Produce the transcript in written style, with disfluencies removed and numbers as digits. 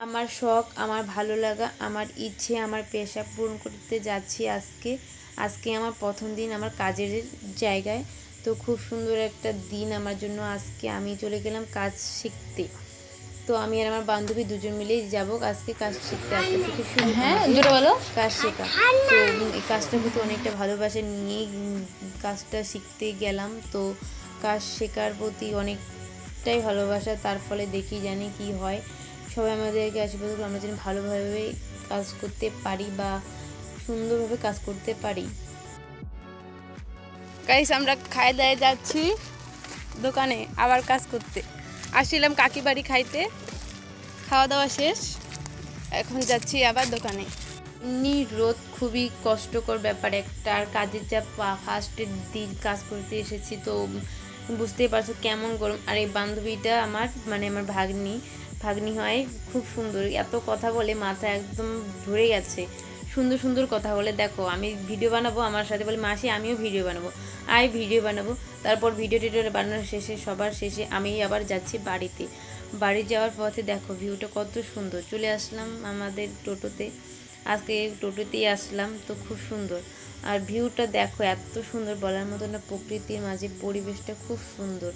আমার শখ, আমার ভালো লাগা, আমার ইচ্ছে, আমার পেশা পূরণ করতে যাচ্ছি আজকে আমার প্রথম দিন আমার কাজের জায়গায়। তো খুব সুন্দর একটা দিন আমার জন্য। আজকে আমি চলে গেলাম কাজ শিখতে। তো আমি আর আমার বান্ধবী দুজন মিলেই যাব আজকে কাজ শিখতে। আজকে থেকে শুরু আমাদের কাজ শেখা। তো এই কাজটার প্রতি অনেকটা ভালোবাসা নিয়েই কাজটা শিখতে গেলাম। তো কাজ শেখার প্রতি অনেকটাই ভালোবাসা, তার ফলে দেখি জানি কি হয়। সবাই আমাদেরকে আশীর্বাদ করে আমরা যেন ভালোভাবে কাজ করতে পারি বা সুন্দরভাবে কাজ করতে পারি। গাইস, আমরা খাই দায়ে যাচ্ছি দোকানে আবার কাজ করতে। আসছিলাম কাকি বাড়ি খাইতে, খাওয়া দাওয়া শেষ, এখন যাচ্ছি আবার দোকানে। এমনি রোদ খুবই কষ্টকর ব্যাপার একটা, আর কাজের যা ফার্স্টের দিন কাজ করতে এসেছি, তো বুঝতেই পারছো কেমন গরম। আর এই বান্ধবীটা আমার ভাগ্নি হয়, খুব সুন্দর, এত কথা বলে মাথা একদম ধরে গেছে। সুন্দর সুন্দর কথা বলে। দেখো আমি ভিডিও বানাবো, আমার সাথে বলে মাসি আমিও ভিডিও বানাবো, ভিডিও বানাবো। তারপর ভিডিও বানানোর শেষে সবার শেষে আমি আবার যাচ্ছি বাড়িতে। বাড়ি যাওয়ার পথে দেখো ভিউটা কত সুন্দর। চলে আসলাম আমাদের টোটোতে, আজকে টোটোতেই আসলাম, তো খুব সুন্দর। আর ভিউটা দেখো এত সুন্দর বলার মতো না, প্রকৃতির মাঝে পরিবেশটা খুব সুন্দর।